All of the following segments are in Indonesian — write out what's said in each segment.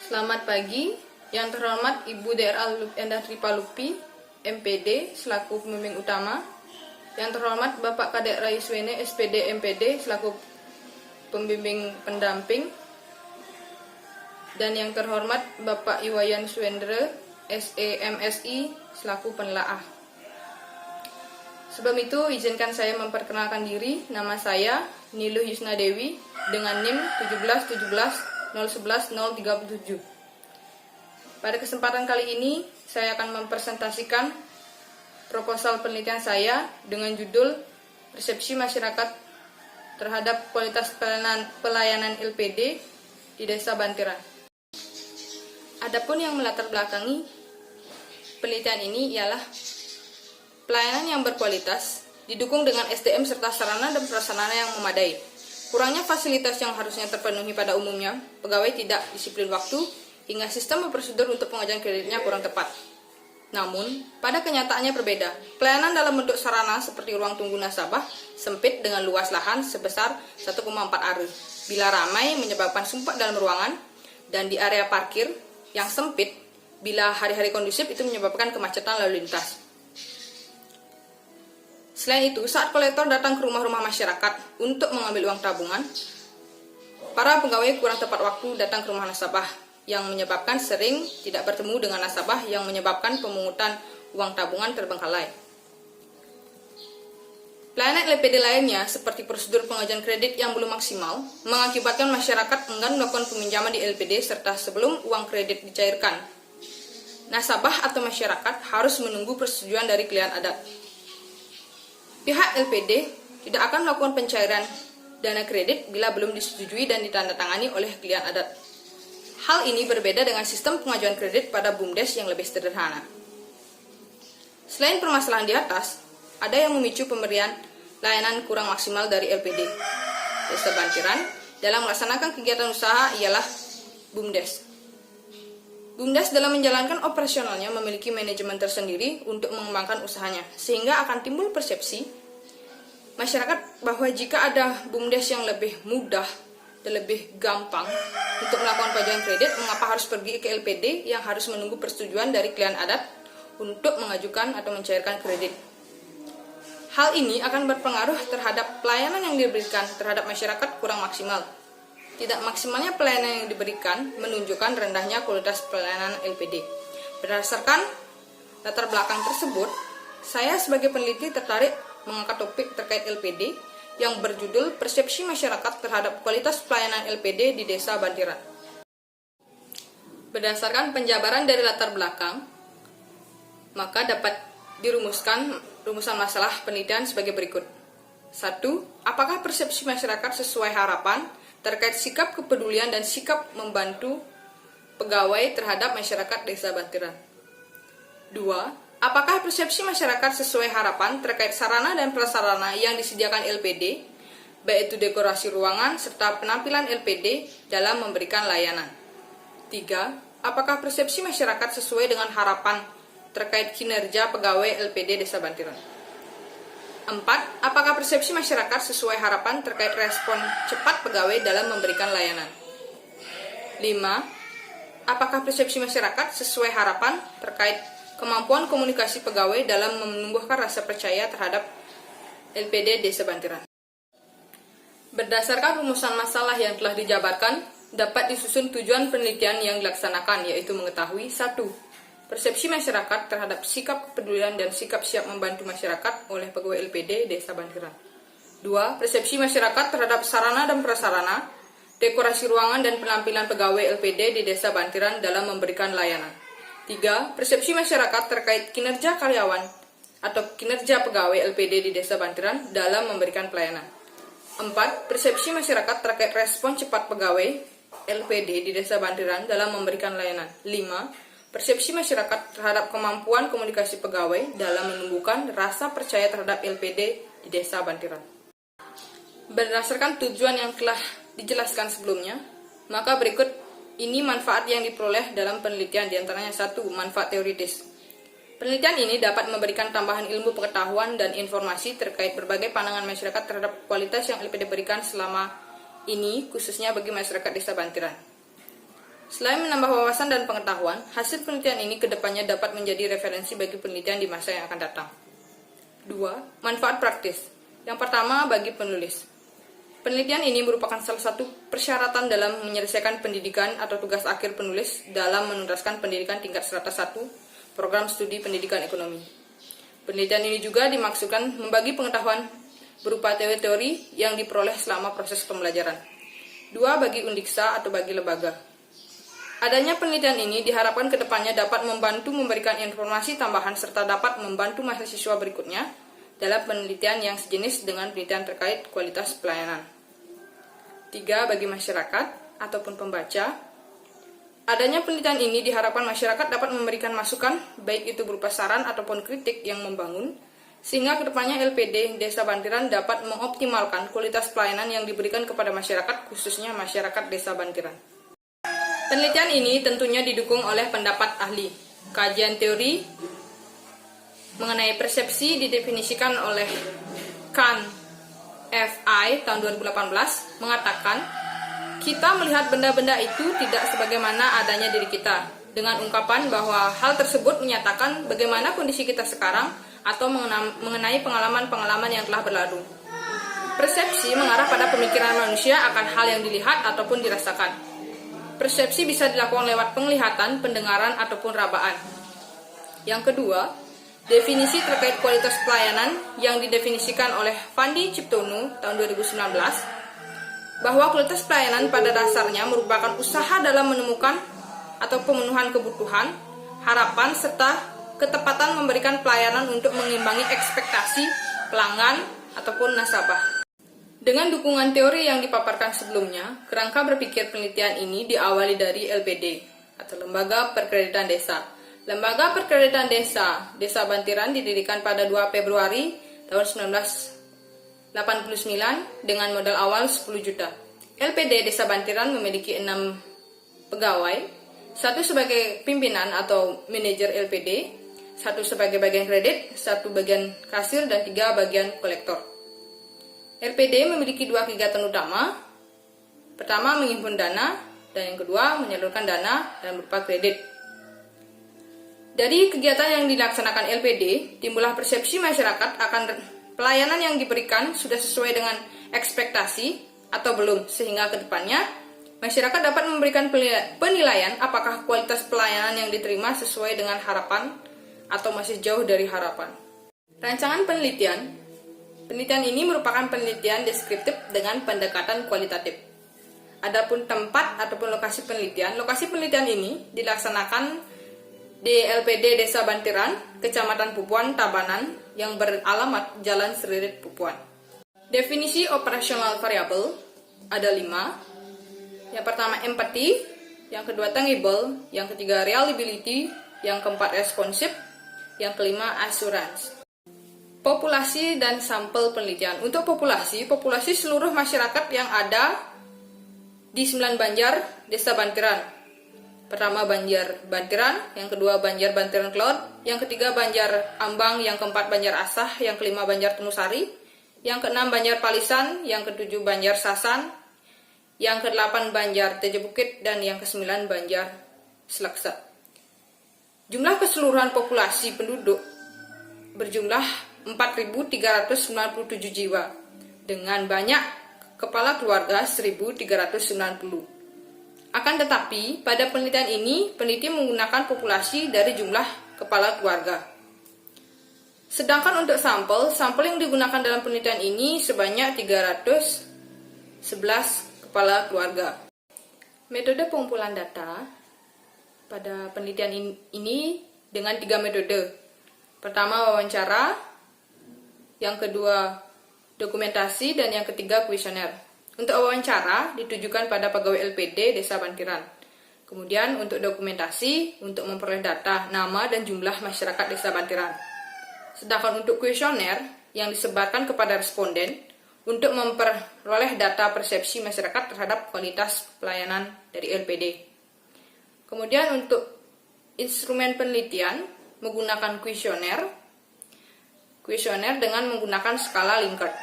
Selamat pagi, yang terhormat Ibu Dr. Endah Tripalupi, MPD, selaku pembimbing utama. Yang terhormat Bapak Kadek Raiswene, SPD, MPD, selaku pembimbing pendamping. Dan yang terhormat Bapak Iwayan Suendra, SE, MSI, selaku penelaah. Sebelum itu, izinkan saya memperkenalkan diri. Nama saya Niluh Yusna Dewi dengan NIM 1717011-037. Pada kesempatan kali ini, saya akan mempresentasikan proposal penelitian saya dengan judul Persepsi Masyarakat terhadap Kualitas Pelayanan LPD di Desa Bantiran. Adapun yang melatar belakangi penelitian ini ialah pelayanan yang berkualitas didukung dengan SDM serta sarana dan prasarana yang memadai. Kurangnya fasilitas yang harusnya terpenuhi pada umumnya, pegawai tidak disiplin waktu, hingga sistem prosedur untuk pengajuan kreditnya kurang tepat. Namun, pada kenyataannya berbeda. Pelayanan dalam bentuk sarana seperti ruang tunggu nasabah sempit dengan luas lahan sebesar 1,4 are. Bila ramai menyebabkan sumpah dalam ruangan, dan di area parkir yang sempit, bila hari-hari kondusif itu menyebabkan kemacetan lalu lintas. Selain itu, saat kolektor datang ke rumah-rumah masyarakat untuk mengambil uang tabungan, para pegawai kurang tepat waktu datang ke rumah nasabah, yang menyebabkan sering tidak bertemu dengan nasabah yang menyebabkan pemungutan uang tabungan terbengkalai. Pelayanan LPD lainnya, seperti prosedur pengajuan kredit yang belum maksimal, mengakibatkan masyarakat enggan melakukan peminjaman di LPD serta sebelum uang kredit dicairkan. Nasabah atau masyarakat harus menunggu persetujuan dari klien adat. Pihak LPD tidak akan melakukan pencairan dana kredit bila belum disetujui dan ditandatangani oleh klien adat. Hal ini berbeda dengan sistem pengajuan kredit pada BUMDes yang lebih sederhana. Selain permasalahan di atas, ada yang memicu pemberian layanan kurang maksimal dari LPD Desa Bantiran dalam melaksanakan kegiatan usaha ialah BUMDes. BUMDes dalam menjalankan operasionalnya memiliki manajemen tersendiri untuk mengembangkan usahanya, sehingga akan timbul persepsi masyarakat bahwa jika ada BUMDes yang lebih mudah dan lebih gampang untuk melakukan pengajuan kredit, mengapa harus pergi ke LPD yang harus menunggu persetujuan dari klien adat untuk mengajukan atau mencairkan kredit. Hal ini akan berpengaruh terhadap pelayanan yang diberikan terhadap masyarakat kurang maksimal. Tidak maksimalnya pelayanan yang diberikan menunjukkan rendahnya kualitas pelayanan LPD. Berdasarkan latar belakang tersebut, saya sebagai peneliti tertarik mengangkat topik terkait LPD yang berjudul Persepsi Masyarakat terhadap Kualitas Pelayanan LPD di Desa Bantiran. Berdasarkan penjabaran dari latar belakang, maka dapat dirumuskan rumusan masalah penelitian sebagai berikut. 1. Apakah persepsi masyarakat sesuai harapan terkait sikap kepedulian dan sikap membantu pegawai terhadap masyarakat Desa Bantiran? 2. Apakah persepsi masyarakat sesuai harapan terkait sarana dan prasarana yang disediakan LPD, baik itu dekorasi ruangan serta penampilan LPD dalam memberikan layanan? 3. Apakah persepsi masyarakat sesuai dengan harapan terkait kinerja pegawai LPD Desa Bantiran? 4. Apakah persepsi masyarakat sesuai harapan terkait respon cepat pegawai dalam memberikan layanan? 5. Apakah persepsi masyarakat sesuai harapan terkait kemampuan komunikasi pegawai dalam menumbuhkan rasa percaya terhadap LPD Desa Bantiran? Berdasarkan rumusan masalah yang telah dijabarkan, dapat disusun tujuan penelitian yang dilaksanakan, yaitu mengetahui 1. Persepsi masyarakat terhadap sikap kepedulian dan sikap siap membantu masyarakat oleh pegawai LPD Desa Bantiran. 2. Persepsi masyarakat terhadap sarana dan prasarana, dekorasi ruangan dan penampilan pegawai LPD di Desa Bantiran dalam memberikan layanan. 3. Persepsi masyarakat terkait kinerja karyawan atau kinerja pegawai LPD di Desa Bantiran dalam memberikan pelayanan. 4. Persepsi masyarakat terkait respon cepat pegawai LPD di Desa Bantiran dalam memberikan layanan. 5. Persepsi masyarakat terhadap kemampuan komunikasi pegawai dalam menumbuhkan rasa percaya terhadap LPD di Desa Bantiran. Berdasarkan tujuan yang telah dijelaskan sebelumnya, maka berikut ini manfaat yang diperoleh dalam penelitian, diantaranya 1. Manfaat teoritis. Penelitian ini dapat memberikan tambahan ilmu pengetahuan dan informasi terkait berbagai pandangan masyarakat terhadap kualitas yang LPD berikan selama ini, khususnya bagi masyarakat Desa Bantiran. 1. Selain menambah wawasan dan pengetahuan, hasil penelitian ini kedepannya dapat menjadi referensi bagi penelitian di masa yang akan datang. 2. Manfaat praktis. Yang pertama, bagi penulis. Penelitian ini merupakan salah satu persyaratan dalam menyelesaikan pendidikan atau tugas akhir penulis dalam menuntaskan pendidikan tingkat strata 1, program studi pendidikan ekonomi. Penelitian ini juga dimaksudkan membagi pengetahuan berupa teori-teori yang diperoleh selama proses pembelajaran. 2. Bagi undiksa atau bagi lembaga. Adanya penelitian ini diharapkan kedepannya dapat membantu memberikan informasi tambahan serta dapat membantu mahasiswa berikutnya dalam penelitian yang sejenis dengan penelitian terkait kualitas pelayanan. 3. Bagi masyarakat ataupun pembaca. Adanya penelitian ini diharapkan masyarakat dapat memberikan masukan, baik itu berupa saran ataupun kritik yang membangun, sehingga kedepannya LPD Desa Bantiran dapat mengoptimalkan kualitas pelayanan yang diberikan kepada masyarakat, khususnya masyarakat Desa Bantiran. Penelitian ini tentunya didukung oleh pendapat ahli. Kajian teori mengenai persepsi didefinisikan oleh Kahn F.I. tahun 2018 mengatakan, kita melihat benda-benda itu tidak sebagaimana adanya diri kita, dengan ungkapan bahwa hal tersebut menyatakan bagaimana kondisi kita sekarang atau mengenai pengalaman-pengalaman yang telah berlalu. Persepsi mengarah pada pemikiran manusia akan hal yang dilihat ataupun dirasakan. Persepsi bisa dilakukan lewat penglihatan, pendengaran, ataupun rabaan. Yang kedua, definisi terkait kualitas pelayanan yang didefinisikan oleh Fandi Ciptono tahun 2019, bahwa kualitas pelayanan pada dasarnya merupakan usaha dalam menemukan atau pemenuhan kebutuhan, harapan, serta ketepatan memberikan pelayanan untuk mengimbangi ekspektasi pelanggan ataupun nasabah. Dengan dukungan teori yang dipaparkan sebelumnya, kerangka berpikir penelitian ini diawali dari LPD atau Lembaga Perkreditan Desa. Lembaga Perkreditan Desa Desa Bantiran didirikan pada 2 Februari tahun 1989 dengan modal awal 10 juta. LPD Desa Bantiran memiliki 6 pegawai, 1 sebagai pimpinan atau manajer LPD, 1 sebagai bagian kredit, 1 bagian kasir, dan 3 bagian kolektor. LPD memiliki 2 kegiatan utama. Pertama, menghimpun dana, dan yang kedua, menyalurkan dana dan berupa kredit. Dari kegiatan yang dilaksanakan LPD, timbullah persepsi masyarakat akan pelayanan yang diberikan sudah sesuai dengan ekspektasi atau belum, sehingga ke depannya masyarakat dapat memberikan penilaian apakah kualitas pelayanan yang diterima sesuai dengan harapan atau masih jauh dari harapan. Rancangan penelitian. Penelitian ini merupakan penelitian deskriptif dengan pendekatan kualitatif. Adapun tempat ataupun lokasi penelitian ini dilaksanakan di LPD Desa Bantiran, Kecamatan Pupuan, Tabanan, yang beralamat Jalan Seririt, Pupuan. Definisi operasional variabel ada 5. Yang pertama empathy, yang kedua tangible, yang ketiga reliability, yang keempat responsif, yang kelima assurance. Populasi dan sampel penelitian. Untuk populasi seluruh masyarakat yang ada di 9 Banjar Desa Bantiran. Pertama Banjar Bantiran, yang kedua Banjar Bantiran Cloud, yang ketiga Banjar Ambang, yang keempat Banjar Asah, yang kelima Banjar Tenusari, yang keenam Banjar Palisan, yang ketujuh Banjar Sasan, yang kedelapan Banjar Tejo Bukit, dan yang kesembilan Banjar Selaksa. Jumlah keseluruhan populasi penduduk berjumlah 4.397 jiwa, dengan banyak kepala keluarga 1.390. Akan tetapi, pada penelitian ini, peneliti menggunakan populasi dari jumlah kepala keluarga. Sedangkan untuk sampel yang digunakan dalam penelitian ini sebanyak 311 kepala keluarga. Metode pengumpulan data pada penelitian ini dengan 3 metode. Pertama, wawancara. Yang kedua, dokumentasi, dan yang ketiga, kuesioner. Untuk wawancara ditujukan pada pegawai LPD Desa Bantiran. Kemudian untuk dokumentasi, untuk memperoleh data, nama, dan jumlah masyarakat Desa Bantiran. Sedangkan untuk kuesioner yang disebarkan kepada responden untuk memperoleh data persepsi masyarakat terhadap kualitas pelayanan dari LPD. Kemudian untuk instrumen penelitian menggunakan kuesioner dengan menggunakan skala Likert.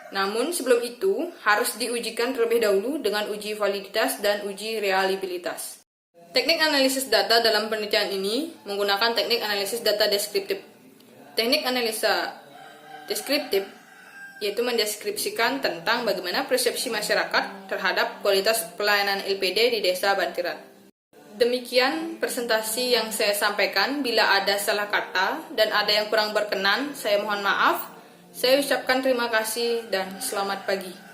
Namun sebelum itu harus diujikan terlebih dahulu dengan uji validitas dan uji reliabilitas. Teknik analisis data dalam penelitian ini menggunakan teknik analisis data deskriptif. Teknik analisa deskriptif yaitu mendeskripsikan tentang bagaimana persepsi masyarakat terhadap kualitas pelayanan LPD di Desa Bantiran. Demikian presentasi yang saya sampaikan. Bila ada salah kata dan ada yang kurang berkenan, saya mohon maaf. Saya ucapkan terima kasih dan selamat pagi.